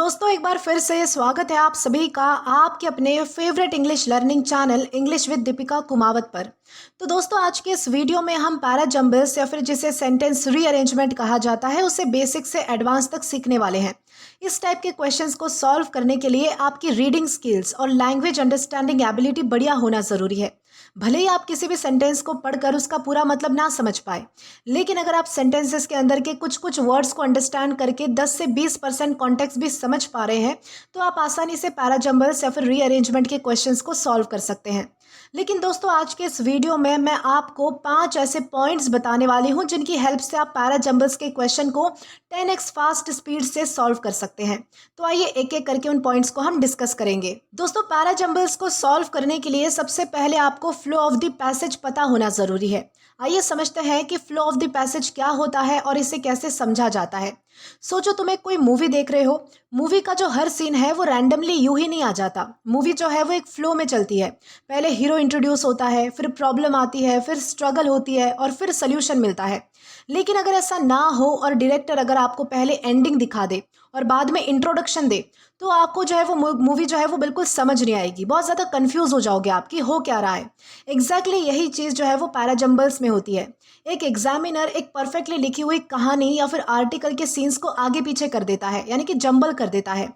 दोस्तों एक बार फिर से स्वागत है आप सभी का आपके अपने favourite English learning channel English with Deepika Kumawat पर। तो दोस्तों आज के इस वीडियो में हम पैरा जंबल्स या फिर जिसे सेंटेंस रीअरेंजमेंट कहा जाता है उसे बेसिक से एडवांस तक सीखने वाले हैं। इस टाइप के क्वेश्चंस को सॉल्व करने के लिए आपकी रीडिंग स्किल्स और लैंग्वेज अंडरस्टैंडिंग एबिलिटी बढ़िया होना ज़रूरी है। भले ही आप किसी भी सेंटेंस को पढ़कर उसका पूरा मतलब ना समझ पाए, लेकिन अगर आप सेंटेंसेस के अंदर के कुछ कुछ वर्ड्स को अंडरस्टैंड करके 10 से 20% कॉन्टेक्स्ट भी समझ पा रहे हैं तो आप आसानी से पैरा जंबल्स या फिर रीअरेंजमेंट के क्वेश्चंस को सॉल्व कर सकते हैं। लेकिन दोस्तों आज के इस वीडियो में मैं आपको 5 ऐसे पॉइंट्स बताने वाली हूं जिनकी हेल्प से आप पैरा जंबल्स के क्वेश्चन को 10x फास्ट स्पीड से सॉल्व कर सकते हैं। तो आइए एक एक करके उन पॉइंट्स को हम डिस्कस करेंगे। दोस्तों पैरा जंबल्स को सॉल्व करने के लिए सबसे पहले आपको फ्लो ऑफ द पैसेज पता होना ज़रूरी है। आइए समझते हैं कि फ्लो ऑफ द पैसेज क्या होता है और इसे कैसे समझा जाता है। सोचो तुम एक कोई मूवी देख रहे हो, मूवी का जो हर सीन है वो रैंडमली यूं ही नहीं आ जाता। मूवी जो है वो एक फ्लो में चलती है। पहले हीरो इंट्रोड्यूस होता है, फिर प्रॉब्लम आती है, फिर स्ट्रगल होती है और फिर सोल्यूशन मिलता है। लेकिन अगर ऐसा ना हो और डायरेक्टर अगर आपको पहले एंडिंग दिखा दे और बाद में इंट्रोडक्शन दे तो आपको जो है वो मूवी जो है वो बिल्कुल समझ नहीं आएगी, बहुत ज़्यादा कंफ्यूज हो जाओगे आप कि हो क्या रहा है। एग्जैक्टली यही चीज़ जो है वो पैरा जंबल्स में होती है। एक एग्जामिनर एक परफेक्टली लिखी हुई कहानी या फिर आर्टिकल के सीन्स को आगे पीछे कर देता है, यानी कि जंबल कर देता है।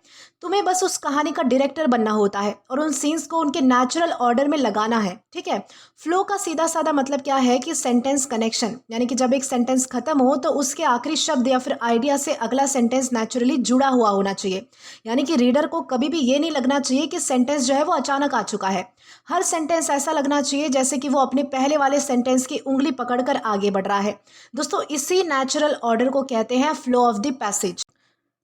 तुम्हें बस उस कहानी का डायरेक्टर बनना होता है और उन सीन्स को उनके नेचुरल ऑर्डर में लगाना है। ठीक है, फ्लो का सीधा साधा मतलब क्या है कि सेंटेंस कनेक्शन, यानी कि जब एक सेंटेंस खत्म हो तो उसके आखिरी शब्द या फिर आइडिया से अगला सेंटेंस नेचुरली जुड़ा हुआ होना चाहिए। यानी कि रीडर को कभी भी ये नहीं लगना चाहिए कि सेंटेंस जो है वो अचानक आ चुका है। हर सेंटेंस ऐसा लगना चाहिए जैसे कि वो अपने पहले वाले सेंटेंस की उंगली पकड़कर आगे बढ़ रहा है। दोस्तों इसी नेचुरल ऑर्डर को कहते हैं फ्लो ऑफ द पैसेज।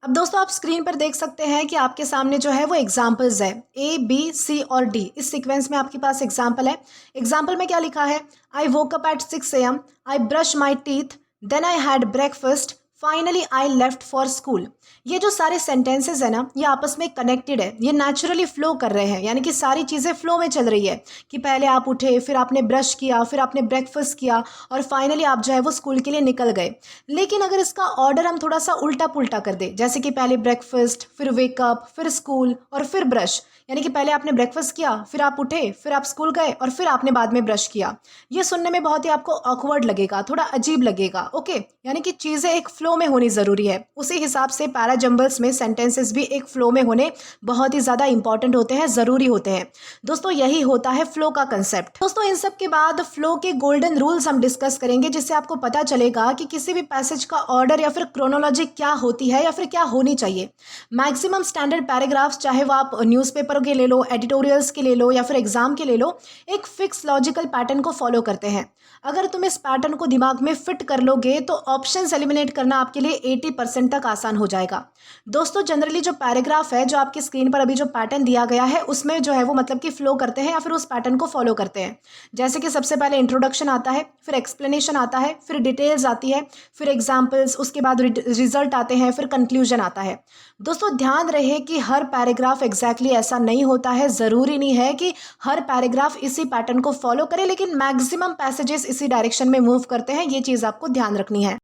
अब दोस्तों आप स्क्रीन पर देख सकते हैं कि आपके सामने जो है वो एग्जाम्पल्स है A, B, C और D। इस सीक्वेंस में आपके पास एग्जाम्पल है। एग्जाम्पल में क्या लिखा है? I woke up at 6 AM, I brush my teeth, then I had breakfast, finally I left for school. ये जो सारे सेंटेंसेस है ना ये आपस में कनेक्टेड है, ये नेचुरली फ्लो कर रहे हैं, यानी कि सारी चीज़ें फ्लो में चल रही है कि पहले आप उठे, फिर आपने ब्रश किया, फिर आपने ब्रेकफास्ट किया और फाइनली आप जो है वो स्कूल के लिए निकल गए। लेकिन अगर इसका ऑर्डर हम थोड़ा सा उल्टा पुल्टा कर दे, जैसे कि पहले ब्रेकफास्ट, फिर वेकअप, फिर स्कूल और फिर ब्रश, यानी कि पहले आपने ब्रेकफास्ट किया, फिर आप उठे, फिर आप स्कूल गए और फिर आपने बाद में ब्रश किया। ये सुनने में बहुत ही आपको ऑकवर्ड लगेगा, थोड़ा अजीब लगेगा। ओके, यानी कि चीज़ें एक फ्लो में होनी ज़रूरी है। उसी हिसाब से पैरा जंबल्स में सेंटेंसेस भी एक फ्लो में होने बहुत ही ज़्यादा इंपॉर्टेंट होते हैं, ज़रूरी होते हैं। दोस्तों यही होता है फ्लो का कंसेप्ट। दोस्तों इन सब के बाद फ्लो के गोल्डन रूल्स हम डिस्कस करेंगे, जिससे आपको पता चलेगा कि किसी भी पैसेज का ऑर्डर या फिर क्रोनोलॉजी क्या होती है या फिर क्या होनी चाहिए। मैक्सिमम स्टैंडर्ड पैराग्राफ्स, चाहे वो आप न्यूज़पेपर के ले लो, एडिटोरियल्स के ले लो या फिर एग्जाम के ले लो, एक फिक्स लॉजिकल पैटर्न को फॉलो करते हैं। अगर तुम इस पैटर्न को दिमाग में फिट कर लोगे तो ऑप्शंस एलिमिनेट करना आपके लिए 80% तक आसान हो जाएगा। दोस्तों जनरली जो पैराग्राफ है, जो आपकी स्क्रीन पर अभी जो पैटर्न दिया गया है, उसमें जो है वो मतलब कि फ्लो करते हैं या फिर उस पैटर्न को फॉलो करते हैं। जैसे कि सबसे पहले इंट्रोडक्शन आता है, फिर एक्सप्लेनेशन आता है, फिर डिटेल्स आती है, फिर एग्जाम्पल्स, उसके बाद रिजल्ट आते हैं, फिर कंक्लूजन आता है। दोस्तों ध्यान रहे कि हर पैराग्राफ एग्जैक्टली ऐसा नहीं होता है। ज़रूरी नहीं है कि हर पैराग्राफ इसी पैटर्न को फॉलो करे, लेकिन मैक्सिमम पैसेजेस इसी डायरेक्शन में मूव करते हैं। ये चीज़ आपको ध्यान रखनी है।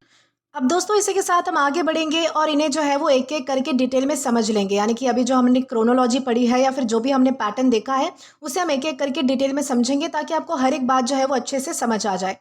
अब दोस्तों इसी के साथ हम आगे बढ़ेंगे और इन्हें जो है वो एक एक करके डिटेल में समझ लेंगे। यानी कि अभी जो हमने क्रोनोलॉजी पढ़ी है या फिर जो भी हमने पैटर्न देखा है उसे हम एक एक करके डिटेल में समझेंगे, ताकि आपको हर एक बात जो है वो अच्छे से समझ आ जाए।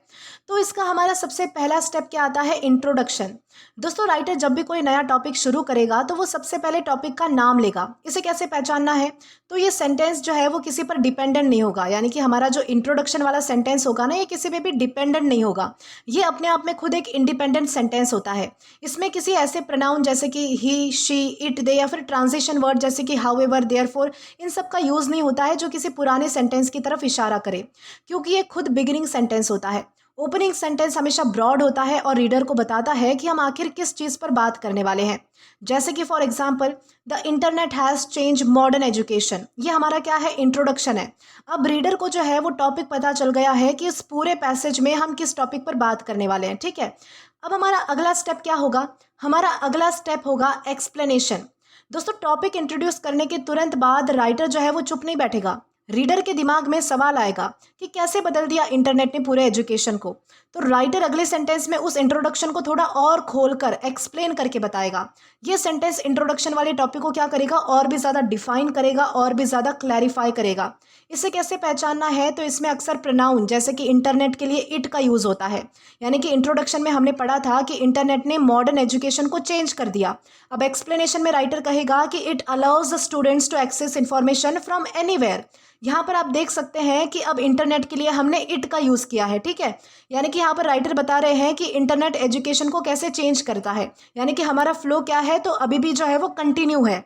तो इसका हमारा सबसे पहला स्टेप क्या आता है? इंट्रोडक्शन। दोस्तों राइटर जब भी कोई नया टॉपिक शुरू करेगा तो वो सबसे पहले टॉपिक का नाम लेगा। इसे कैसे पहचानना है? तो ये सेंटेंस जो है वो किसी पर डिपेंडेंट नहीं होगा, यानी कि हमारा जो इंट्रोडक्शन वाला सेंटेंस होगा ना, ये किसी पे भी डिपेंडेंट नहीं होगा। ये अपने आप में खुद एक इंडिपेंडेंट सेंटेंस होता है। इसमें किसी ऐसे प्रोनाउन जैसे कि ही, शी, इट, दे या फिर ट्रांजिशन वर्ड जैसे कि हाउएवर, देयरफॉर, इन सब का यूज़ नहीं होता है जो किसी पुराने सेंटेंस की तरफ इशारा करे, क्योंकि ये खुद बिगिनिंग सेंटेंस होता है। ओपनिंग सेंटेंस हमेशा ब्रॉड होता है और रीडर को बताता है कि हम आखिर किस चीज़ पर बात करने वाले हैं। जैसे कि for example, the internet has change modern education. ये हमारा क्या है? इंट्रोडक्शन है। अब रीडर को जो है वो टॉपिक पता चल गया है कि इस पूरे पैसेज में हम किस टॉपिक पर बात करने वाले हैं। ठीक है, अब हमारा अगला स्टेप क्या होगा? हमारा अगला स्टेप होगा एक्सप्लेनेशन। दोस्तों टॉपिक इंट्रोड्यूस करने के तुरंत बाद राइटर जो है वो चुप नहीं बैठेगा। रीडर के दिमाग में सवाल आएगा कि कैसे बदल दिया इंटरनेट ने पूरे एजुकेशन को। तो राइटर अगले सेंटेंस में उस इंट्रोडक्शन को थोड़ा और खोलकर एक्सप्लेन करके बताएगा। ये सेंटेंस इंट्रोडक्शन वाले टॉपिक को क्या करेगा, और भी ज़्यादा डिफाइन करेगा, और भी ज़्यादा क्लैरिफाई करेगा। इसे कैसे पहचानना है, तो इसमें अक्सर प्रोनाउन जैसे कि इंटरनेट के लिए इट का यूज़ होता है। यानी कि इंट्रोडक्शन में हमने पढ़ा था कि इंटरनेट ने मॉडर्न एजुकेशन को चेंज कर दिया। अब एक्सप्लेनेशन में राइटर कहेगा कि it allows the students to access information from anywhere. यहाँ पर आप देख सकते हैं कि अब इंटरनेट के लिए हमने इट का यूज़ किया है, ठीक है। यानी कि यहाँ पर राइटर बता रहे हैं कि इंटरनेट एजुकेशन को कैसे चेंज करता है। यानी कि हमारा फ्लो क्या है, तो अभी भी जो है वो कंटिन्यू है।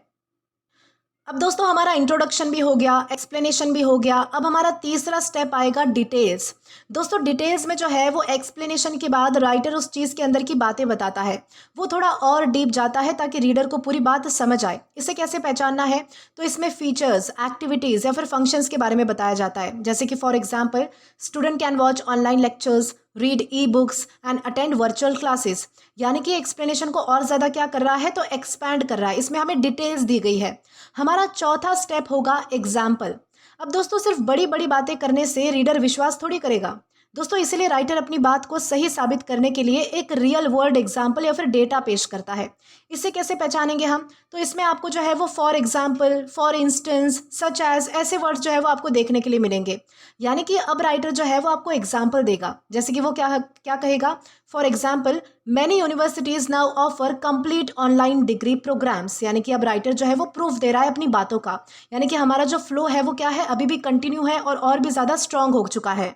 अब दोस्तों हमारा इंट्रोडक्शन भी हो गया, एक्सप्लेनेशन भी हो गया। अब हमारा तीसरा स्टेप आएगा डिटेल्स। दोस्तों डिटेल्स में जो है वो एक्सप्लेनेशन के बाद राइटर उस चीज़ के अंदर की बातें बताता है, वो थोड़ा और डीप जाता है ताकि रीडर को पूरी बात समझ आए। इसे कैसे पहचानना है, तो इसमें फीचर्स, एक्टिविटीज़ या फिर फंक्शंस के बारे में बताया जाता है। जैसे कि for example student can watch online lectures, read e books and attend virtual classes. यानी कि एक्सप्लेनेशन को और ज़्यादा क्या कर रहा है, तो एक्सपैंड कर रहा है। इसमें हमें डिटेल्स दी गई है। हमारा चौथा स्टेप होगा एग्जाम्पल। अब दोस्तों सिर्फ बड़ी बड़ी बातें करने से रीडर विश्वास थोड़ी करेगा। दोस्तों इसीलिए राइटर अपनी बात को सही साबित करने के लिए एक रियल वर्ल्ड एग्जाम्पल या फिर डेटा पेश करता है। इसे कैसे पहचानेंगे हम, तो इसमें आपको जो है वो for example, for instance, such as, ऐसे वर्ड्स जो है वो आपको देखने के लिए मिलेंगे। यानी कि अब राइटर जो है वो आपको एग्जाम्पल देगा। जैसे कि वो क्या क्या कहेगा, for example many universities now offer complete online degree programmes. यानी कि अब राइटर जो है वो प्रूफ दे रहा है अपनी बातों का। यानी कि हमारा जो फ्लो है वो क्या है, अभी भी कंटिन्यू है और भी ज़्यादा स्ट्रांग हो चुका है।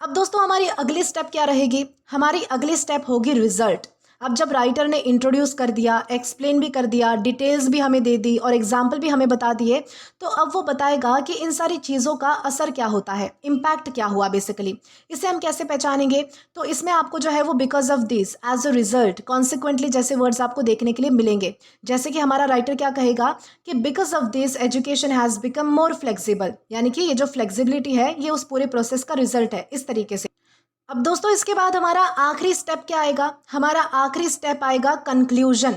अब दोस्तों हमारी अगली स्टेप क्या रहेगी, हमारी अगली स्टेप होगी रिजल्ट। अब जब राइटर ने इंट्रोड्यूस कर दिया, एक्सप्लेन भी कर दिया, डिटेल्स भी हमें दे दी और एग्जाम्पल भी हमें बता दिए, तो अब वो बताएगा कि इन सारी चीज़ों का असर क्या होता है, इम्पैक्ट क्या हुआ बेसिकली। इसे हम कैसे पहचानेंगे, तो इसमें आपको जो है वो because of this, as a result, consequently जैसे वर्ड्स आपको देखने के लिए मिलेंगे। जैसे कि हमारा राइटर क्या कहेगा कि because of this education has become more flexible. यानी कि ये जो फ्लेक्सिबिलिटी है ये उस पूरे प्रोसेस का रिजल्ट है, इस तरीके से। अब दोस्तों इसके बाद हमारा आखिरी स्टेप क्या आएगा, हमारा आखिरी स्टेप आएगा कंक्लूजन।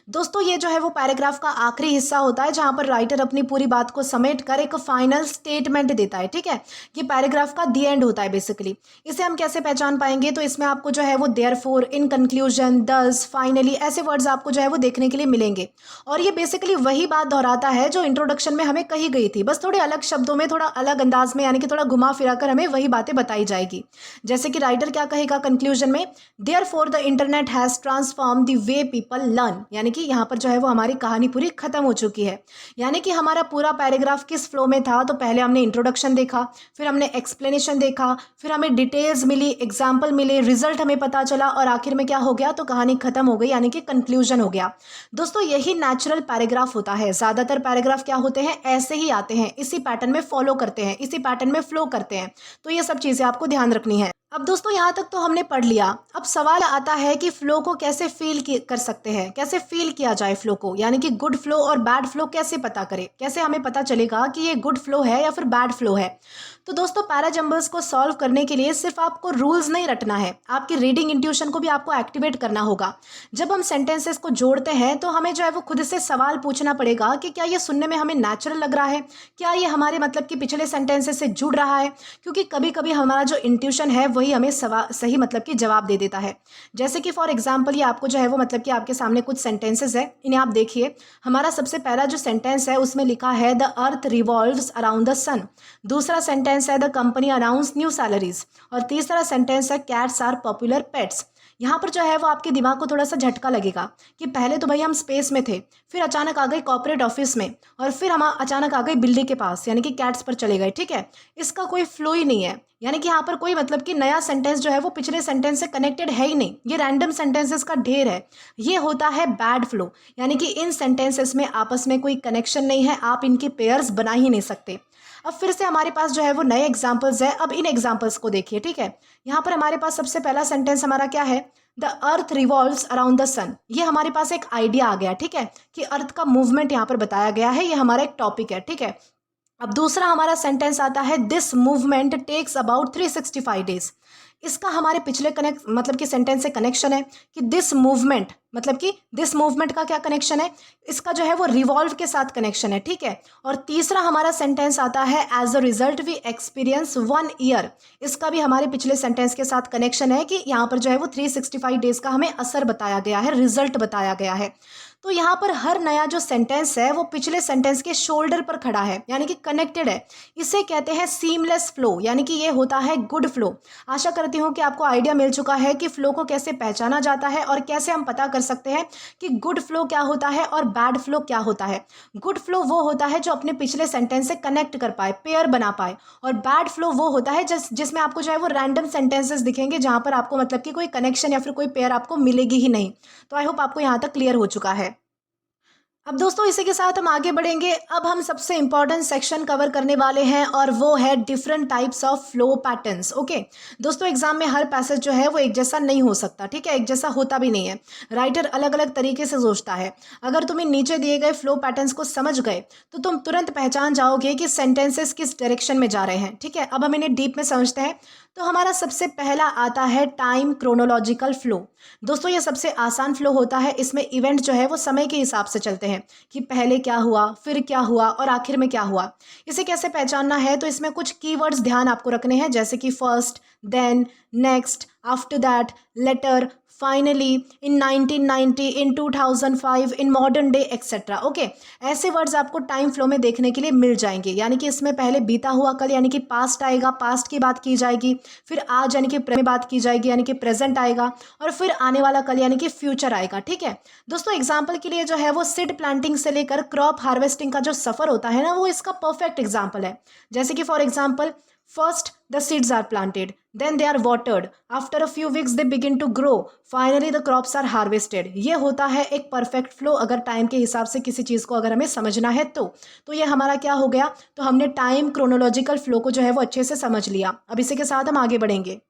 दोस्तों ये जो है वो पैराग्राफ का आखिरी हिस्सा होता है जहां पर राइटर अपनी पूरी बात को समेट कर एक फाइनल स्टेटमेंट देता है, ठीक है। ये पैराग्राफ का दी एंड होता है बेसिकली। इसे हम कैसे पहचान पाएंगे, तो इसमें आपको जो है वो देयरफॉर, इन कंक्लूजन, दस, फाइनली, ऐसे वर्ड्स आपको जो है वो देखने के लिए मिलेंगे। और ये बेसिकली वही बात दोहराता है जो इंट्रोडक्शन में हमें कही गई थी, बस थोड़े अलग शब्दों में, थोड़ा अलग अंदाज में, यानी कि थोड़ा घुमा फिरा कर हमें वही बातें बताई जाएगी। जैसे कि राइटर क्या कहेगा कंक्लूजन में, therefore the internet has transform the way people learn. यानी कि यहाँ पर जो है वो हमारी कहानी पूरी खत्म हो चुकी है। यानी कि हमारा पूरा पैराग्राफ किस फ्लो में था, तो पहले हमने इंट्रोडक्शन देखा, फिर हमने एक्सप्लेनेशन देखा, फिर हमें डिटेल्स मिली, एग्जाम्पल मिले, रिजल्ट हमें पता चला और आखिर में क्या हो गया, तो कहानी खत्म हो गई, यानी कि कंक्लूजन हो गया। दोस्तों यही नेचुरल पैराग्राफ होता है। ज़्यादातर पैराग्राफ क्या होते हैं, ऐसे ही आते हैं, इसी पैटर्न में फॉलो करते हैं, इसी पैटर्न में फ्लो करते हैं। तो ये सब चीज़ें आपको ध्यान रखनी है। अब दोस्तों यहाँ तक तो हमने पढ़ लिया। अब सवाल आता है कि फ्लो को कैसे कर सकते हैं, कैसे फील किया जाए फ्लो को, यानी कि गुड फ्लो और बैड फ्लो कैसे पता करें, कैसे हमें पता चलेगा कि ये गुड फ्लो है या फिर बैड फ्लो है। तो दोस्तों पैरा जंबल्स को सॉल्व करने के लिए सिर्फ आपको रूल्स नहीं रटना है, आपकी रीडिंग इंट्यूशन को भी आपको एक्टिवेट करना होगा। जब हम सेंटेंसेस को जोड़ते हैं तो हमें जो है वो खुद से सवाल पूछना पड़ेगा कि क्या ये सुनने में हमें नेचुरल लग रहा है, क्या ये हमारे मतलब कि पिछले सेंटेंसेस से जुड़ रहा है। क्योंकि कभी कभी हमारा जो इंट्यूशन है वही हमें सही मतलब कि जवाब दे देता है। जैसे कि फॉर एग्जाम्पल ये आपको जो है वो मतलब कि आपके सामने कुछ सेंटेंसेस है, इन्हें आप देखिए। हमारा सबसे पहला जो सेंटेंस है उसमें लिखा है the earth revolves around the sun. दूसरा सेंटेंस है the company announce new salaries. और तीसरा सेंटेंस है कैट्स आर पॉपुलर पेट्स। यहाँ पर जो है वो आपके दिमाग को थोड़ा सा झटका लगेगा कि पहले तो भाई हम स्पेस में थे, फिर अचानक आ गए कॉर्पोरेट ऑफिस में, और फिर हम अचानक आ गए बिल्ली के पास, यानी कि कैट्स पर चले गए, ठीक है। इसका कोई फ्लो ही नहीं है, यानी कि यहाँ पर कोई मतलब कि नया सेंटेंस जो है वो पिछले सेंटेंस से कनेक्टेड है ही नहीं। ये रैंडम सेंटेंसेस का ढेर है। ये होता है बैड फ्लो, यानी कि इन सेंटेंसेस में आपस में कोई कनेक्शन नहीं है, आप इनके पेयर्स बना ही नहीं सकते। अब फिर से हमारे पास जो है वो नए एग्जाम्पल्स है। अब इन एग्जाम्पल्स को देखिए, ठीक है। यहाँ पर हमारे पास सबसे पहला सेंटेंस हमारा क्या है, the earth revolves around the sun. ये हमारे पास एक आइडिया आ गया, ठीक है, कि अर्थ का मूवमेंट यहाँ पर बताया गया है, ये हमारा एक टॉपिक है, ठीक है। अब दूसरा हमारा सेंटेंस आता है this movement takes about 365 days. इसका हमारे पिछले कनेक्ट मतलब कि सेंटेंस से कनेक्शन है कि दिस मूवमेंट मतलब कि दिस मूवमेंट का क्या कनेक्शन है, इसका जो है वो रिवॉल्व के साथ कनेक्शन है, ठीक है। और तीसरा हमारा सेंटेंस आता है as a result we experience 1 year. इसका भी हमारे पिछले सेंटेंस के साथ कनेक्शन है कि यहाँ पर जो है वो 365 डेज का हमें असर बताया गया है, रिजल्ट बताया गया है। तो यहाँ पर हर नया जो सेंटेंस है वो पिछले सेंटेंस के शोल्डर पर खड़ा है, यानी कि कनेक्टेड है। इसे कहते हैं सीमलेस फ्लो, यानी कि ये होता है गुड फ्लो। आशा करती हूँ कि आपको आइडिया मिल चुका है कि फ्लो को कैसे पहचाना जाता है और कैसे हम पता कर सकते हैं कि गुड फ्लो क्या होता है और बैड फ्लो क्या होता है। गुड फ्लो वो होता है जो अपने पिछले सेंटेंस से कनेक्ट कर पाए, पेयर बना पाए, और बैड फ्लो वो होता है जिसमें आपको जो है वो रैंडम सेंटेंसेस दिखेंगे जहां पर आपको मतलब कि कोई कनेक्शन या फिर कोई पेयर आपको मिलेगी ही नहीं। तो आई होप आपको यहाँ तक क्लियर हो चुका है। अब दोस्तों इसी के साथ हम आगे बढ़ेंगे। अब हम सबसे इंपॉर्टेंट सेक्शन कवर करने वाले हैं और वो है different types of flow patterns. Okay दोस्तों, एग्जाम में हर पैसेज जो है वो एक जैसा नहीं हो सकता, ठीक है, एक जैसा होता भी नहीं है। राइटर अलग अलग तरीके से सोचता है। अगर तुम्हें नीचे दिए गए फ्लो पैटर्न्स को समझ गए तो तुम तुरंत पहचान जाओगे कि सेंटेंसेस किस डायरेक्शन में जा रहे हैं, ठीक है। अब हम इन्हें डीप में समझते हैं। तो हमारा सबसे पहला आता है टाइम क्रोनोलॉजिकल फ्लो। दोस्तों ये सबसे आसान फ्लो होता है। इसमें इवेंट जो है वो समय के हिसाब से चलते हैं कि पहले क्या हुआ, फिर क्या हुआ और आखिर में क्या हुआ। इसे कैसे पहचानना है, तो इसमें कुछ कीवर्ड्स ध्यान आपको रखने हैं, जैसे कि first, then, next, after that, later, finally, in 1990, in 2005, in modern day etcetera. Okay, ऐसे वर्ड्स आपको टाइम फ्लो में देखने के लिए मिल जाएंगे। यानी कि इसमें पहले बीता हुआ कल यानी कि पास्ट आएगा, पास्ट की बात की जाएगी, फिर आज यानी कि में बात की जाएगी यानी कि प्रेजेंट आएगा, और फिर आने वाला कल यानी कि फ्यूचर आएगा, ठीक है। दोस्तों एग्जाम्पल के लिए जो है वो सीड प्लांटिंग से लेकर क्रॉप हार्वेस्टिंग का जो सफर होता है ना, वो इसका परफेक्ट एग्जाम्पल है। जैसे कि for example, first the seeds are planted, then they are watered, after a few weeks they begin to grow, finally the crops are harvested। ये होता है एक परफेक्ट फ्लो अगर टाइम के हिसाब से किसी चीज़ को अगर हमें समझना है तो ये हमारा क्या हो गया, तो हमने टाइम क्रोनोलॉजिकल फ्लो को जो है वो अच्छे से समझ लिया। अब इसी के साथ हम आगे बढ़ेंगे।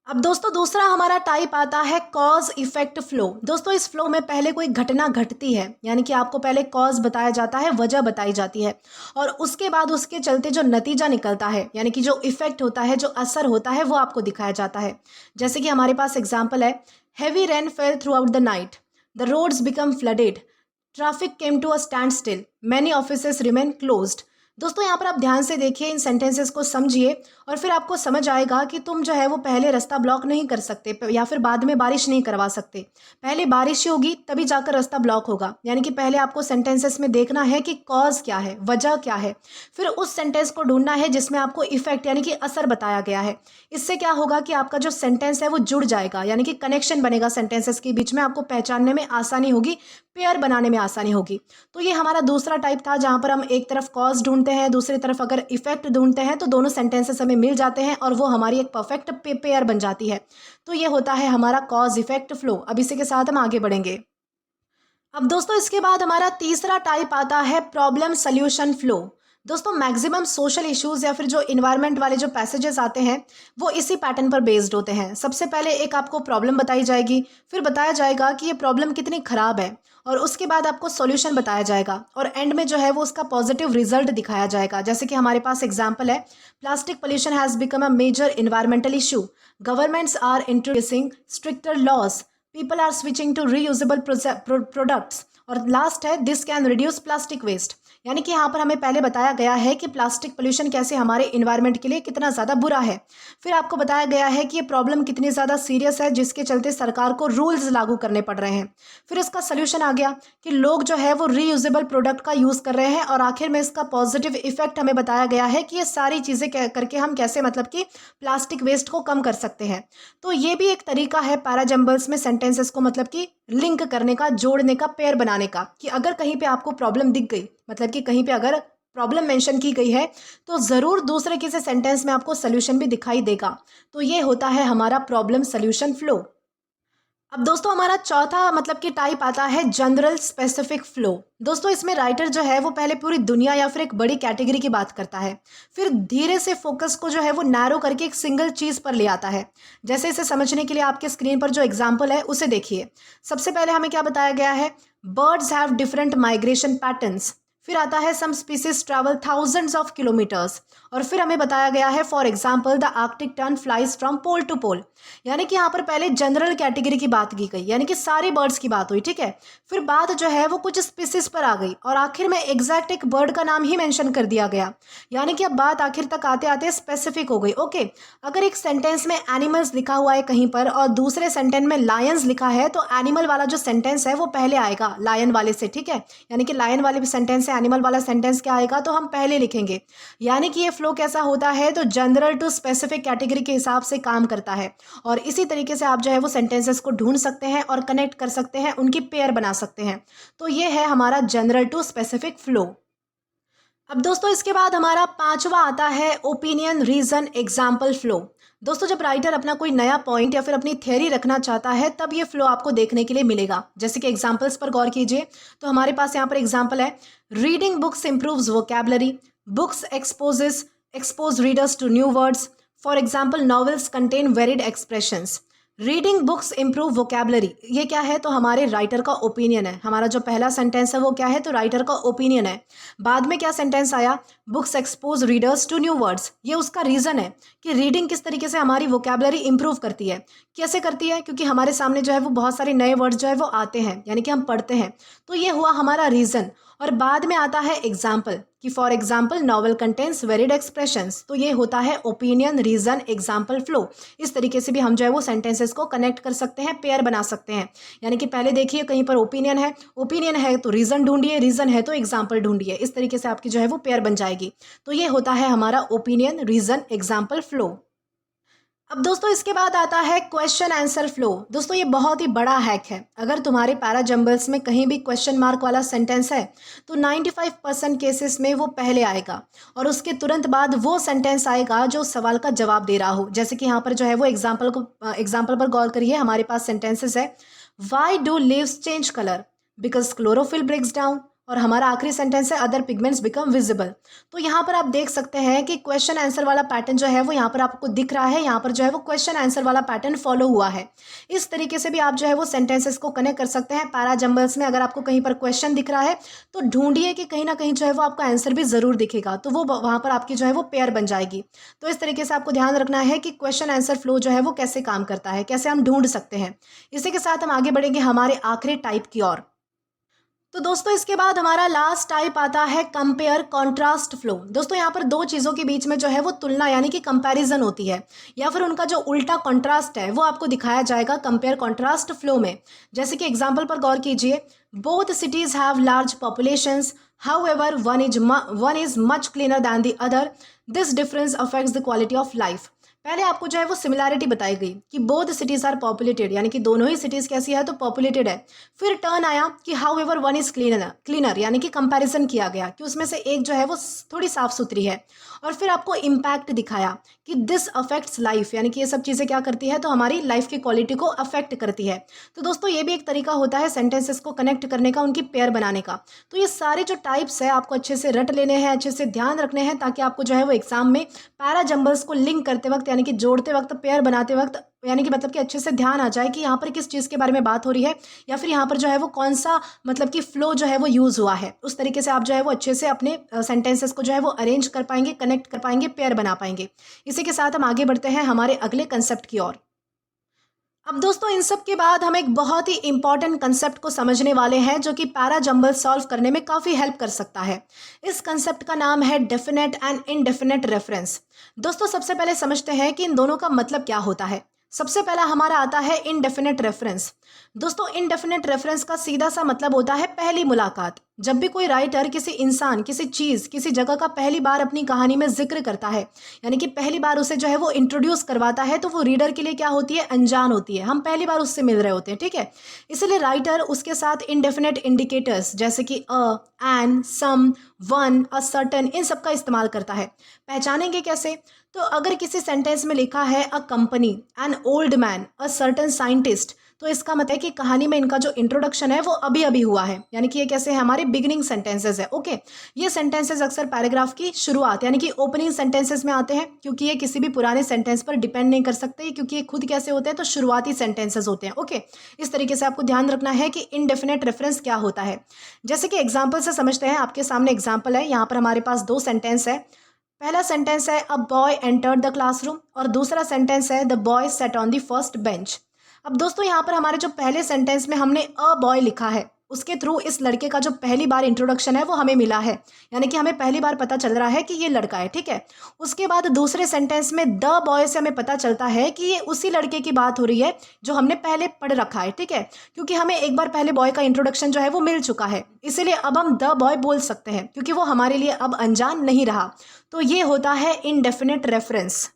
अब दोस्तों दूसरा हमारा टाइप आता है कॉज इफेक्ट फ्लो। दोस्तों इस फ्लो में पहले कोई घटना घटती है, यानी कि आपको पहले कॉज बताया जाता है, वजह बताई जाती है, और उसके बाद उसके चलते जो नतीजा निकलता है यानी कि जो इफेक्ट होता है, जो असर होता है, वो आपको दिखाया जाता है। जैसे कि हमारे पास एग्जाम्पल है, heavy rain fell throughout the night, the roads become flooded, traffic came to a standstill, many offices remain closed. दोस्तों यहाँ पर आप ध्यान से देखिए, इन सेंटेंसेस को समझिए और फिर आपको समझ आएगा कि तुम जो है वो पहले रास्ता ब्लॉक नहीं कर सकते या फिर बाद में बारिश नहीं करवा सकते। पहले बारिश ही होगी तभी जाकर रास्ता ब्लॉक होगा। यानी कि पहले आपको सेंटेंसेस में देखना है कि कॉज क्या है, वजह क्या है, फिर उस सेंटेंस को ढूंढना है जिसमें आपको इफेक्ट यानी कि असर बताया गया है। इससे क्या होगा कि आपका जो सेंटेंस है वो जुड़ जाएगा, यानी कि कनेक्शन बनेगा सेंटेंसेस के बीच में, आपको पहचानने में आसानी होगी, पेयर बनाने में आसानी होगी। तो ये हमारा दूसरा टाइप था जहां पर हम एक तरफ कॉज ढूंढते हैं, दूसरी तरफ अगर इफेक्ट ढूंढते हैं, तो दोनों सेंटेंसेस हमें मिल जाते हैं और वो हमारी एक परफेक्ट पेयर बन जाती है। तो ये होता है हमारा कॉज इफेक्ट फ्लो। अब इसी के साथ हम आगे बढ़ेंगे। अब दोस्तों इसके बाद हमारा तीसरा टाइप आता है प्रॉब्लम सॉल्यूशन फ्लो। दोस्तों मैक्सिमम सोशल इश्यूज या फिर जो इन्वायरमेंट वाले जो पैसेजेस आते हैं वो इसी पैटर्न पर बेस्ड होते हैं। सबसे पहले एक आपको प्रॉब्लम बताई जाएगी, फिर बताया जाएगा कि ये प्रॉब्लम कितनी खराब है, और उसके बाद आपको सॉल्यूशन बताया जाएगा, और एंड में जो है वो उसका पॉजिटिव रिजल्ट दिखाया जाएगा। जैसे कि हमारे पास एग्जाम्पल है, plastic pollution has become a major environmental issue, governments are introducing stricter laws, people are switching to reusable products, और लास्ट है this can reduce plastic waste. यानी कि यहाँ पर हमें पहले बताया गया है कि प्लास्टिक पोल्यूशन कैसे हमारे इन्वायरमेंट के लिए कितना ज़्यादा बुरा है, फिर आपको बताया गया है कि ये प्रॉब्लम कितनी ज़्यादा सीरियस है जिसके चलते सरकार को रूल्स लागू करने पड़ रहे हैं, फिर इसका सोल्यूशन आ गया कि लोग जो है वो रीयूजेबल प्रोडक्ट का यूज़ कर रहे हैं, और आखिर में इसका पॉजिटिव इफेक्ट हमें बताया गया है कि ये सारी चीज़ें करके हम कैसे मतलब कि प्लास्टिक वेस्ट को कम कर सकते हैं। तो ये भी एक तरीका है पैराजम्बल्स में सेंटेंसेस को मतलब कि लिंक करने का, जोड़ने का, पेयर बनाने का, कि अगर कहीं पे आपको प्रॉब्लम दिख गई, मतलब कि कहीं पे अगर प्रॉब्लम मेंशन की गई है तो ज़रूर दूसरे किसी सेंटेंस में आपको सोल्यूशन भी दिखाई देगा। तो ये होता है हमारा प्रॉब्लम सोल्यूशन फ्लो। अब दोस्तों हमारा चौथा मतलब कि टाइप आता है जनरल स्पेसिफिक फ्लो। दोस्तों इसमें राइटर जो है वो पहले पूरी दुनिया या फिर एक बड़ी कैटेगरी की बात करता है, फिर धीरे से फोकस को जो है वो नैरो करके एक सिंगल चीज़ पर ले आता है। जैसे इसे समझने के लिए आपके स्क्रीन पर जो एग्जाम्पल है उसे देखिए। सबसे पहले हमें क्या बताया गया है, birds have different migration patterns, फिर आता है some species travel thousands of kilometres, और फिर हमें बताया गया है for example the Arctic tern flies from pole to pole. यानी कि यहाँ पर पहले जनरल कैटेगरी की बात की गई, यानी कि सारे बर्ड्स की बात हुई, ठीक है। फिर बात जो है वो कुछ स्पीसीज पर आ गई और आखिर में एग्जैक्ट एक बर्ड का नाम ही मेंशन कर दिया गया, यानी कि अब बात आखिर तक आते आते स्पेसिफिक हो गई। ओके, अगर एक सेंटेंस में एनिमल्स लिखा हुआ है कहीं पर और दूसरे सेंटेंस में लायंस लिखा है तो एनिमल वाला जो सेंटेंस है वो पहले आएगा लायन वाले से, ठीक है। यानी कि लायन वाले सेंटेंस से एनिमल वाला सेंटेंस क्या आएगा तो हम पहले लिखेंगे। यानी कि ये फ्लो कैसा होता है तो जनरल टू स्पेसिफिक कैटेगरी के हिसाब से काम करता है, और इसी तरीके से आप जो है वो सेंटेंसेस को ढूंढ सकते हैं और कनेक्ट कर सकते हैं, उनकी पेयर बना सकते हैं। तो ये है हमारा जनरल टू स्पेसिफिक फ्लो। अब दोस्तों इसके बाद हमारा पांचवा आता है ओपिनियन रीजन एग्जाम्पल फ्लो। दोस्तों जब राइटर अपना कोई नया पॉइंट या फिर अपनी थ्योरी रखना चाहता है तब ये फ्लो आपको देखने के लिए मिलेगा। जैसे कि एग्जाम्पल्स पर गौर कीजिए, तो हमारे पास यहाँ पर एग्जाम्पल है, reading books improves vocabulary, books expose readers to new words, for example novels contain varied expressions. Reading books improve vocabulary, ये क्या है तो हमारे राइटर का ओपिनियन है। हमारा जो पहला सेंटेंस है वो क्या है तो राइटर का ओपिनियन है। बाद में क्या सेंटेंस आया, books expose readers to new words, ये उसका रीज़न है कि रीडिंग किस तरीके से हमारी वोकैबुलरी इंप्रूव करती है। कैसे करती है, क्योंकि हमारे सामने जो है वो बहुत सारे नए वर्ड्स जो है वो आते हैं, यानी कि हम पढ़ते हैं, तो ये हुआ हमारा रीज़न। और बाद में आता है एग्जाम्पल कि for example novel contains varied expressions, तो ये होता है ओपिनियन रीजन एग्जाम्पल फ्लो। इस तरीके से भी हम जो है वो सेंटेंसेस को कनेक्ट कर सकते हैं, पेयर बना सकते हैं। यानी कि पहले देखिए कहीं पर ओपिनियन है तो रीजन ढूंढिए, रीजन है तो एग्जाम्पल ढूंढिए, इस तरीके से आपकी जो है वो पेयर बन जाएगी। तो ये होता है हमारा ओपिनियन रीजन एग्जाम्पल फ्लो। अब दोस्तों इसके बाद आता है क्वेश्चन आंसर फ्लो। दोस्तों ये बहुत ही बड़ा हैक है। अगर तुम्हारे पैरा जंबल्स में कहीं भी क्वेश्चन मार्क वाला सेंटेंस है तो 95% केसेस में वो पहले आएगा और उसके तुरंत बाद वो सेंटेंस आएगा जो सवाल का जवाब दे रहा हो। जैसे कि यहाँ पर जो है वो एग्जाम्पल पर गौर करिए, हमारे पास सेंटेंसेस है, why do leaves change colour, because chlorophyll breaks down, और हमारा आखिरी सेंटेंस है अदर पिगमेंट्स बिकम विजिबल। तो यहाँ पर आप देख सकते हैं कि क्वेश्चन आंसर वाला पैटर्न जो है वो यहाँ पर आपको दिख रहा है, यहाँ पर जो है वो क्वेश्चन आंसर वाला पैटर्न फॉलो हुआ है। इस तरीके से भी आप जो है वो सेंटेंसेस को कनेक्ट कर सकते हैं पैरा जंबल्स में। अगर आपको कहीं पर क्वेश्चन दिख रहा है तो ढूंढिए कि कहीं ना कहीं जो है वो आपका आंसर भी जरूर दिखेगा, तो वो वहाँ पर आपकी जो है वो पेयर बन जाएगी। तो इस तरीके से आपको ध्यान रखना है कि क्वेश्चन आंसर फ्लो जो है वो कैसे काम करता है, कैसे हम ढूंढ सकते हैं। इसी के साथ हम आगे बढ़ेंगे हमारे आखिरी टाइप की ओर। तो दोस्तों इसके बाद हमारा लास्ट टाइप आता है कंपेयर कॉन्ट्रास्ट फ्लो। दोस्तों यहाँ पर दो चीज़ों के बीच में जो है वो तुलना यानी कि कंपैरिजन होती है, या फिर उनका जो उल्टा कॉन्ट्रास्ट है वो आपको दिखाया जाएगा कंपेयर कॉन्ट्रास्ट फ्लो में। जैसे कि एग्जाम्पल पर गौर कीजिए, both cities have large populations, however one is much cleaner than the other, this difference affects the quality of life. पहले आपको जो है वो सिमिलैरिटी बताई गई कि बोथ सिटीज आर पॉपुलेटेड, यानी कि दोनों ही सिटीज कैसी है तो पॉपुलेटेड है। फिर टर्न आया कि how ever one is cleaner, यानी कि कंपैरिजन किया गया कि उसमें से एक जो है वो थोड़ी साफ सुथरी है। और फिर आपको इम्पैक्ट दिखाया कि दिस अफेक्ट्स लाइफ, यानी कि ये सब चीज़ें क्या करती है तो हमारी लाइफ की क्वालिटी को अफेक्ट करती है। तो दोस्तों ये भी एक तरीका होता है सेंटेंसेस को कनेक्ट करने का, उनकी पेयर बनाने का। तो ये सारे जो टाइप्स है आपको अच्छे से रट लेने हैं, अच्छे से ध्यान रखने हैं, ताकि आपको जो है वो एग्जाम में पैरा जंबल्स को लिंक करते वक्त यानी कि जोड़ते वक्त, पेयर बनाते वक्त, यानी कि मतलब कि अच्छे से ध्यान आ जाए कि यहाँ पर किस चीज़ के बारे में बात हो रही है, या फिर यहाँ पर जो है वो कौन सा मतलब कि फ्लो जो है वो यूज़ हुआ है। उस तरीके से आप जो है वो अच्छे से अपने सेंटेंसेस को जो है वो अरेंज कर पाएंगे, कनेक्ट कर पाएंगे, पेयर बना पाएंगे। इसी के साथ हम आगे बढ़ते हैं हमारे अगले कंसेप्ट की ओर। अब दोस्तों इन सब के बाद हम एक बहुत ही इंपॉर्टेंट कंसेप्ट को समझने वाले हैं जो कि पैरा जंबल सॉल्व करने में काफ़ी हेल्प कर सकता है। इस कंसेप्ट का नाम है डेफिनेट एंड इनडेफिनेट रेफरेंस। दोस्तों सबसे पहले समझते हैं कि इन दोनों का मतलब क्या होता है। सबसे पहला हमारा आता है इनडेफिनेट रेफरेंस। दोस्तों इनडेफिनेट रेफरेंस का सीधा सा मतलब होता है पहली मुलाकात। जब भी कोई राइटर किसी इंसान, किसी चीज़, किसी जगह का पहली बार अपनी कहानी में जिक्र करता है, यानी कि पहली बार उसे जो है वो इंट्रोड्यूस करवाता है, तो वो रीडर के लिए क्या होती है, अनजान होती है। हम पहली बार उससे मिल रहे होते हैं, ठीक है। इसलिए राइटर उसके साथ इनडेफिनेट इंडिकेटर्स जैसे कि an, some, one, a certain, इन सब का इस्तेमाल करता है। पहचानेंगे कैसे, तो अगर किसी सेंटेंस में लिखा है a company, an old man, a certain scientist, तो इसका मतलब है कि कहानी में इनका जो इंट्रोडक्शन है वो अभी अभी हुआ है, यानी कि ये कैसे है, हमारे बिगिनिंग सेंटेंसेस है। ओके, ये सेंटेंसेस अक्सर पैराग्राफ की शुरुआत यानी कि ओपनिंग सेंटेंसेस में आते हैं, क्योंकि ये किसी भी पुराने सेंटेंस पर डिपेंड नहीं कर सकते, क्योंकि ये खुद कैसे होते हैं, तो शुरुआती सेंटेंसेस होते हैं। ओके, इस तरीके से आपको ध्यान रखना है कि इनडेफिनेट रेफरेंस क्या होता है। जैसे कि एग्जाम्पल से समझते हैं, आपके सामने एग्जाम्पल है, यहाँ पर हमारे पास दो सेंटेंस है। पहला सेंटेंस है a boy entered the classroom और दूसरा सेंटेंस है the boy set on the first bench. अब दोस्तों यहाँ पर हमारे जो पहले सेंटेंस में हमने अ बॉय लिखा है, उसके थ्रू इस लड़के का जो पहली बार इंट्रोडक्शन है वो हमें मिला है, यानी कि हमें पहली बार पता चल रहा है कि ये लड़का है। ठीक है, उसके बाद दूसरे सेंटेंस में द बॉय से हमें पता चलता है कि ये उसी लड़के की बात हो रही है जो हमने पहले पढ़ रखा है। ठीक है, क्योंकि हमें एक बार पहले बॉय का इंट्रोडक्शन जो है वो मिल चुका है, इसीलिए अब हम द बॉय बोल सकते हैं, क्योंकि वो हमारे लिए अब अनजान नहीं रहा। तो ये होता है इनडेफिनेट रेफरेंस।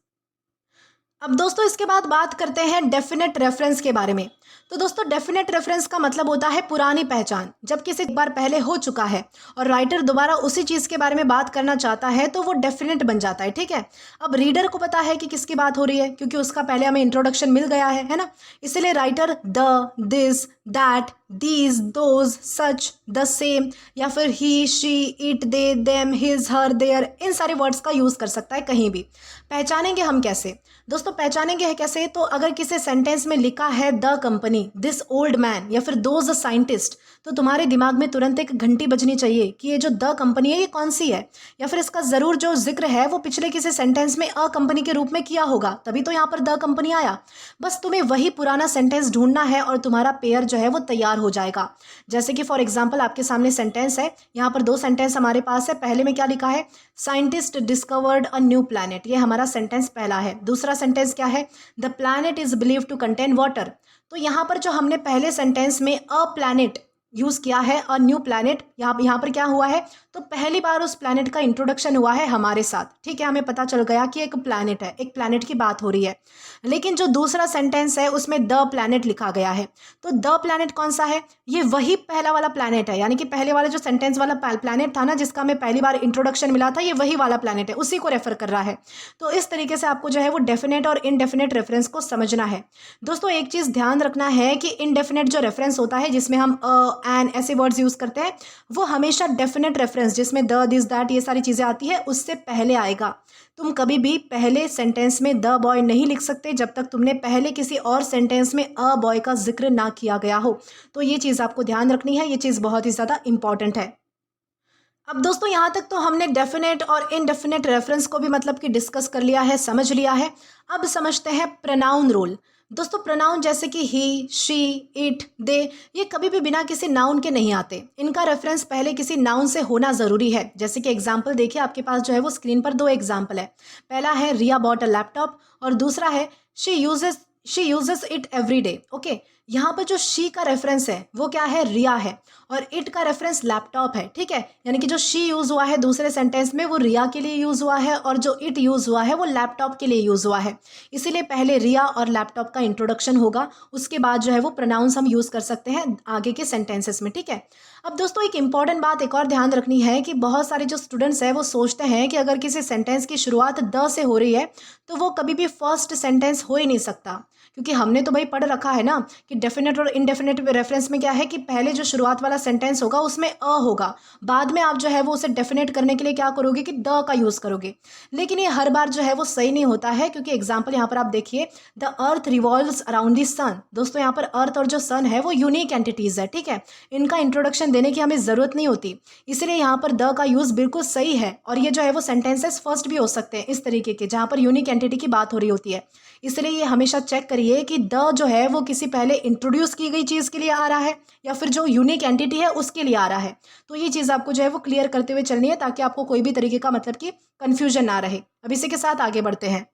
अब दोस्तों इसके बाद बात करते हैं डेफिनेट रेफरेंस के बारे में। तो दोस्तों डेफिनेट रेफरेंस का मतलब होता है पुरानी पहचान। जब किसी एक बार पहले हो चुका है और राइटर दोबारा उसी चीज़ के बारे में बात करना चाहता है तो वो डेफिनेट बन जाता है। ठीक है, अब रीडर को पता है कि किसकी बात हो रही है, क्योंकि उसका पहले हमें इंट्रोडक्शन मिल गया है ना। इसलिए writer the, this, that, these, those, such, the same या फिर he, she, it, they, them, his, her, there, इन सारे वर्ड्स का यूज़ कर सकता है कहीं भी। पहचानेंगे हम कैसे दोस्तों? पहचानेंगे है कैसे? तो अगर किसी सेंटेंस में लिखा है the company, this old man या फिर दोज साइंटिस्ट, तो तुम्हारे दिमाग में तुरंत एक घंटी बजनी चाहिए कि ये जो द कंपनी है ये कौन सी है, या फिर इसका ज़रूर जो जिक्र है वो पिछले किसी सेंटेंस में अ कंपनी के रूप में किया होगा, तभी तो यहाँ पर द कंपनी आया। बस तुम्हें वही पुराना सेंटेंस ढूंढना है और तुम्हारा पेयर जो है वो तैयार हो जाएगा। जैसे कि फॉर एग्जाम्पल आपके सामने सेंटेंस है, यहाँ पर दो सेंटेंस हमारे पास है। पहले में क्या लिखा है? Scientist discovered a new planet, ये हमारा सेंटेंस पहला है। दूसरा सेंटेंस क्या है? The planet is believe to contain water. तो यहाँ पर जो हमने पहले सेंटेंस में अ प्लैनेट यूज़ किया है, अ न्यू प्लैनेट, यहाँ पर क्या हुआ है? तो पहली बार उस प्लैनेट का इंट्रोडक्शन हुआ है हमारे साथ। ठीक है, हमें पता चल गया कि एक प्लैनेट है, एक प्लैनेट की बात हो रही है। लेकिन जो दूसरा सेंटेंस है उसमें द प्लैनेट लिखा गया है। तो द प्लैनेट कौन सा है? ये वही पहला वाला प्लैनेट है, यानी कि पहले वाला जो सेंटेंस वाला प्लैनेट था ना, जिसका हमें पहली बार इंट्रोडक्शन मिला था, ये वही वाला प्लैनेट है, उसी को रेफर कर रहा है। तो इस तरीके से आपको जो है वो डेफिनेट और इनडेफिनेट रेफरेंस को समझना है। दोस्तों एक चीज़ ध्यान रखना है कि इनडेफिनेट जो रेफरेंस होता है, जिसमें हम एन ऐसे वर्ड्स यूज़ करते हैं, वो हमेशा डेफिनेट रेफरेंस जिसमें द, दिस, दैट, ये सारी चीज़ें आती है, उससे पहले आएगा। तुम कभी भी पहले सेंटेंस में द बॉय नहीं लिख सकते जब तक तुमने पहले किसी और सेंटेंस में अ बॉय का जिक्र ना किया गया हो। तो ये चीज़ आपको ध्यान रखनी है, ये चीज़ बहुत ही ज़्यादा इंपॉर्टेंट है। अब दोस्तों यहाँ तक तो हमने डेफिनेट और इनडेफिनेट रेफरेंस को भी मतलब कि डिस्कस कर लिया है, समझ लिया है। अब समझते हैं प्रोनाउन रोल। दोस्तों प्रोनाउन जैसे कि ही, शी, इट, दे, ये कभी भी बिना किसी नाउन के नहीं आते। इनका रेफरेंस पहले किसी नाउन से होना ज़रूरी है। जैसे कि एग्जाम्पल देखिए, आपके पास जो है वो स्क्रीन पर दो एग्जाम्पल है। पहला है रिया बॉट अ लैपटॉप और दूसरा है she uses it every day. Okay, यहाँ पर जो शी का रेफरेंस है वो क्या है? रिया है, और इट का रेफरेंस लैपटॉप है। ठीक है, यानी कि जो शी यूज़ हुआ है दूसरे सेंटेंस में वो रिया के लिए यूज़ हुआ है, और जो इट यूज़ हुआ है वो लैपटॉप के लिए यूज़ हुआ है। इसीलिए पहले रिया और लैपटॉप का इंट्रोडक्शन होगा, उसके बाद जो है वो प्रोनाउंस हम यूज़ कर सकते हैं आगे के सेंटेंसेस में। ठीक है, अब दोस्तों एक इंपॉर्टेंट बात एक और ध्यान रखनी है कि बहुत सारे जो स्टूडेंट्स हैं वो सोचते हैं कि अगर किसी सेंटेंस की शुरुआत द से हो रही है तो वो कभी भी फर्स्ट सेंटेंस हो ही नहीं सकता, क्योंकि हमने तो भाई पढ़ रखा है ना कि डेफिनेट और इनडेफिनेट रेफरेंस में क्या है कि पहले जो शुरुआत वाला सेंटेंस होगा उसमें अ होगा, बाद में आप जो है वो उसे डेफिनेट करने के लिए क्या करोगे कि द का यूज़ करोगे। लेकिन ये हर बार जो है वो सही नहीं होता है, क्योंकि एग्जाम्पल यहाँ पर आप देखिए, the earth revolves around the sun. दोस्तों यहाँ पर अर्थ और जो सन है वो यूनिक एंटिटीज़ है। ठीक है, इनका इंट्रोडक्शन देने की हमें ज़रूरत नहीं होती, इसलिए यहाँ पर द का यूज़ बिल्कुल सही है। और ये जो है वो सेंटेंसेस फर्स्ट भी हो सकते हैं इस तरीके के, जहाँ पर यूनिक एंटिटी की बात हो रही होती है। इसलिए ये हमेशा चेक करिए कि द जो है वो किसी पहले इंट्रोड्यूस की गई चीज़ के लिए आ रहा है या फिर जो यूनिक एंटिटी है उसके लिए आ रहा है। तो ये चीज़ आपको जो है वो क्लियर करते हुए चलनी है, ताकि आपको कोई भी तरीके का मतलब कि कन्फ्यूजन ना रहे। अब इसी के साथ आगे बढ़ते हैं।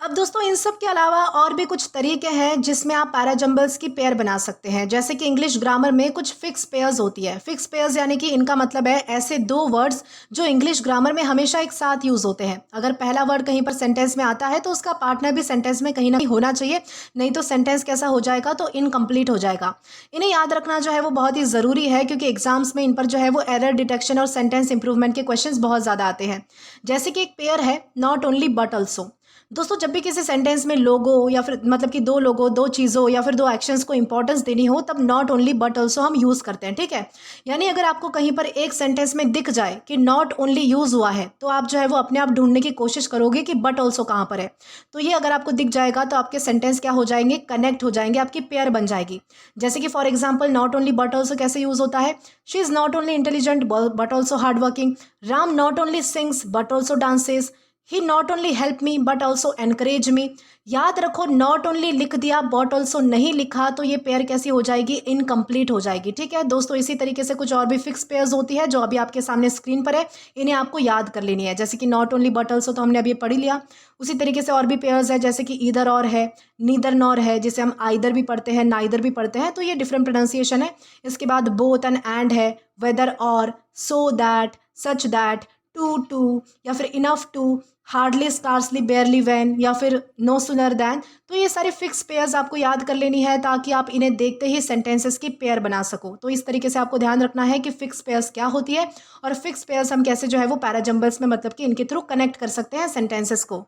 अब दोस्तों इन सब के अलावा और भी कुछ तरीके हैं जिसमें आप पैराजम्बल्स की पेयर बना सकते हैं। जैसे कि इंग्लिश ग्रामर में कुछ फिक्स पेयर्स होती है। फिक्स पेयर्स यानी कि इनका मतलब है ऐसे दो वर्ड्स जो इंग्लिश ग्रामर में हमेशा एक साथ यूज़ होते हैं। अगर पहला वर्ड कहीं पर सेंटेंस में आता है तो उसका पार्टनर भी सेंटेंस में कहीं ना कहीं होना चाहिए, नहीं तो सेंटेंस कैसा हो जाएगा, तो इनकम्प्लीट हो जाएगा। इन्हें याद रखना जो है वो बहुत ही ज़रूरी है, क्योंकि एग्जाम्स में इन पर जो है वो एरर डिटेक्शन और सेंटेंस इंप्रूवमेंट के क्वेश्चन बहुत ज़्यादा आते हैं। जैसे कि एक पेयर है नॉट ओनली बट ऑल्सो। दोस्तों जब भी किसी सेंटेंस में लोगो या फिर मतलब कि दो लोगो, दो चीज़ों या फिर दो एक्शंस को इंपॉर्टेंस देनी हो तब नॉट ओनली बट ऑल्सो हम यूज़ करते हैं, ठीक है। यानी अगर आपको कहीं पर एक सेंटेंस में दिख जाए कि नॉट ओनली यूज़ हुआ है तो आप जो है वो अपने आप ढूंढने की कोशिश करोगे कि बट ऑल्सो कहाँ पर है। तो ये अगर आपको दिख जाएगा तो आपके सेंटेंस क्या हो जाएंगे, कनेक्ट हो जाएंगे, आपकी पेयर बन जाएगी। जैसे कि for example not only but also कैसे यूज़ होता है, she is not only intelligent but also hard working, Ram not only sings but also dances, he not only help me but also encourage me. याद रखो not only लिख दिया but also नहीं लिखा तो ये पेयर कैसी हो जाएगी, इनकम्प्लीट हो जाएगी, ठीक है दोस्तों। इसी तरीके से कुछ और भी फिक्स पेयर्स होती है जो अभी आपके सामने स्क्रीन पर है, इन्हें आपको याद कर लेनी है। जैसे कि नॉट ओनली बट ऑल्सो तो हमने अभी पढ़ लिया। उसी तरीके से और भी पेयर्स है जैसे कि ईदर और है, नीदर नॉर है, जिसे हम आइदर भी पढ़ते हैं, नाइदर भी पढ़ते हैं, तो ये डिफरेंट प्रोनाउंसिएशन है। इसके बाद बोथ एंड है, वेदर और, so that, such that, too या फिर enough to, hardly, scarcely, barely, when या फिर नो सुनर दैन। तो ये सारे फिक्स पेयर्स आपको याद कर लेनी है ताकि आप इन्हें देखते ही सेंटेंसेस की पेयर बना सको। तो इस तरीके से आपको ध्यान रखना है कि फिक्स पेयर्स क्या होती है और फिक्स पेयर्स हम कैसे जो है वो पैराजंबल्स में मतलब कि इनके थ्रू कनेक्ट कर सकते हैं सेंटेंसेस को।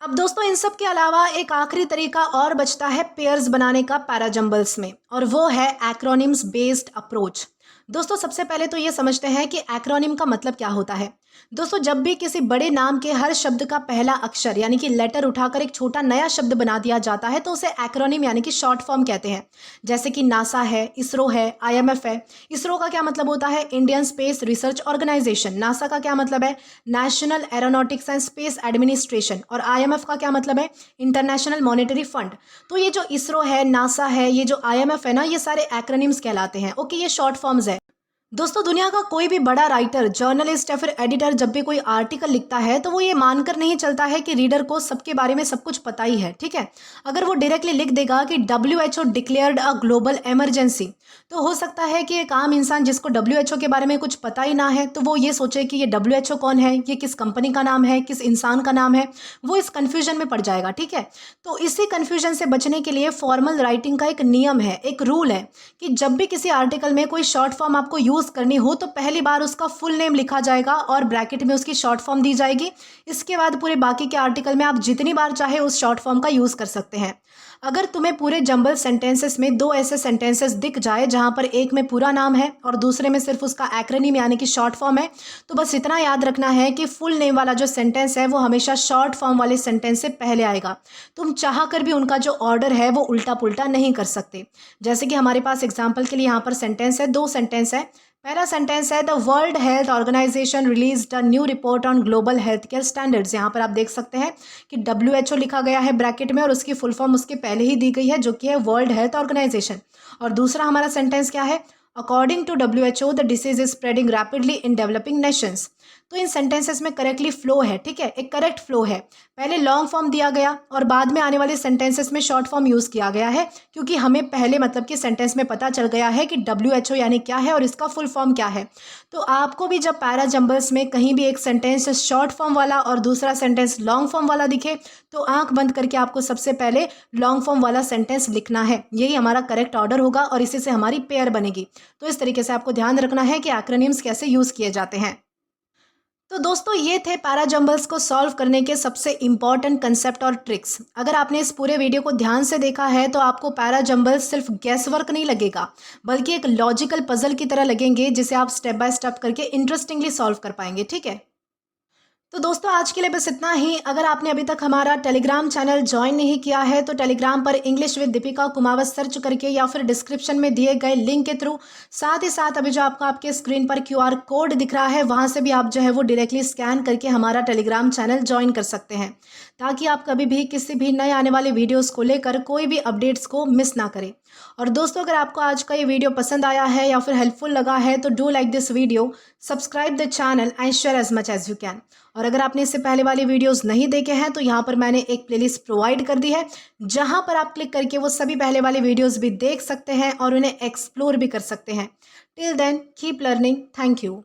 अब दोस्तों इन सब के अलावा एक आखिरी तरीका और बचता है पेयर्स बनाने का पैराजंबल्स में, और वो है एक्रोनिम्स बेस्ड अप्रोच। दोस्तों सबसे पहले तो ये समझते हैं कि एक्रोनिम का मतलब क्या होता है। दोस्तों जब भी किसी बड़े नाम के हर शब्द का पहला अक्षर यानी कि लेटर उठाकर एक छोटा नया शब्द बना दिया जाता है तो उसे एक्रोनिम यानी कि शॉर्ट फॉर्म कहते हैं। जैसे कि नासा है, इसरो है, आईएमएफ है। इसरो का क्या मतलब होता है, Indian Space Research Organisation. NASA का क्या मतलब है, National Aeronautics and Space Administration. और आईएमएफ का क्या मतलब है, इंटरनेशनल मॉनेटरी फंड। तो ये जो इसरो है, नासा है, ये जो आईएमएफ है ना, ये सारे एक्रोनिम्स कहलाते हैं। ओके, ये शॉर्ट फॉर्म्स है। दोस्तों दुनिया का कोई भी बड़ा राइटर, जर्नलिस्ट या फिर एडिटर जब भी कोई आर्टिकल लिखता है तो वो ये मानकर नहीं चलता है कि रीडर को सबके बारे में सब कुछ पता ही है, ठीक है। अगर वो डायरेक्टली लिख देगा कि WHO declared a global emergency, तो हो सकता है कि एक आम इंसान जिसको WHO के बारे में कुछ पता ही ना है तो वो ये सोचे कि ये WHO कौन है, ये किस कंपनी का नाम है, किस इंसान का नाम है, वो इस कन्फ्यूजन में पड़ जाएगा, ठीक है। तो इसी कन्फ्यूजन से बचने के लिए फॉर्मल राइटिंग का एक नियम है, एक रूल है कि जब भी किसी आर्टिकल में कोई शॉर्ट फॉर्म आपको यूज करनी हो तो पहली बार उसका फुल नेम लिखा जाएगा और ब्रैकेट में उसकी शॉर्ट फॉर्म दी जाएगी। इसके बाद पूरे बाकी के आर्टिकल में आप जितनी बार चाहे उस शॉर्ट फॉर्म का यूज कर सकते हैं। अगर तुम्हें पूरे जंबल सेंटेंसेस में दो ऐसे सेंटेंसेस दिख जाए जहां पर एक में पूरा नाम है और दूसरे में सिर्फ उसका एक्रोनिम यानी कि शॉर्ट फॉर्म है, तो बस इतना याद रखना है कि फुल नेम वाला जो सेंटेंस है वो हमेशा शॉर्ट फॉर्म वाले सेंटेंस से पहले आएगा। तुम चाह कर भी उनका जो ऑर्डर है वो उल्टा पुल्टा नहीं कर सकते। जैसे कि हमारे पास एग्जाम्पल के लिए यहाँ पर सेंटेंस है, दो सेंटेंस है। पहला सेंटेंस है, the World Health Organization released a new report on global health care standards. यहाँ पर आप देख सकते हैं कि WHO लिखा गया है ब्रैकेट में और उसकी फुल फॉर्म उसके पहले ही दी गई है जो कि है वर्ल्ड हेल्थ ऑर्गेनाइजेशन। और दूसरा हमारा सेंटेंस क्या है, according to WHO the disease is spreading rapidly in developing nations. तो इन सेंटेंसेस में करेक्टली फ्लो है, ठीक है, एक करेक्ट फ्लो है। पहले लॉन्ग फॉर्म दिया गया और बाद में आने वाले सेंटेंसेस में शॉर्ट फॉर्म यूज किया गया है, क्योंकि हमें पहले मतलब कि सेंटेंस में पता चल गया है कि WHO यानी क्या है और इसका फुल फॉर्म क्या है। तो आपको भी जब पैरा जंबल्स में कहीं भी एक सेंटेंस शॉर्ट फॉर्म वाला और दूसरा सेंटेंस लॉन्ग फॉर्म वाला दिखे तो आंख बंद करके आपको सबसे पहले लॉन्ग फॉर्म वाला सेंटेंस लिखना है। यही हमारा करेक्ट ऑर्डर होगा और इसी से हमारी पेयर बनेगी। तो इस तरीके से आपको ध्यान रखना है कि एक्रोनिम्स कैसे यूज किए जाते हैं। तो दोस्तों ये थे पैरा जंबल्स को सॉल्व करने के सबसे इंपॉर्टेंट कंसेप्ट और ट्रिक्स। अगर आपने इस पूरे वीडियो को ध्यान से देखा है तो आपको पैरा जंबल्स सिर्फ गैस वर्क नहीं लगेगा बल्कि एक लॉजिकल पजल की तरह लगेंगे जिसे आप स्टेप बाय स्टेप करके इंटरेस्टिंगली सॉल्व कर पाएंगे, ठीक है। तो दोस्तों आज के लिए बस इतना ही। अगर आपने अभी तक हमारा टेलीग्राम चैनल ज्वाइन नहीं किया है तो टेलीग्राम पर English with Deepika Kumawat search करके या फिर डिस्क्रिप्शन में दिए गए लिंक के थ्रू, साथ ही साथ अभी जो आपको आपके स्क्रीन पर QR कोड दिख रहा है वहां से भी आप जो है वो डायरेक्टली स्कैन करके हमारा टेलीग्राम चैनल ज्वाइन कर सकते हैं, ताकि आप कभी भी किसी भी नए आने वाले वीडियोस को लेकर कोई भी अपडेट्स को मिस ना करें। और दोस्तों अगर आपको आज का ये वीडियो पसंद आया है या फिर हेल्पफुल लगा है तो do like this video, subscribe the channel and share as much as you can. और अगर आपने इससे पहले वाली वीडियोस नहीं देखे हैं तो यहाँ पर मैंने एक प्लेलिस्ट प्रोवाइड कर दी है जहाँ पर आप क्लिक करके वो सभी पहले वाले वीडियोस भी देख सकते हैं और उन्हें एक्सप्लोर भी कर सकते हैं। Till then keep learning. Thank you.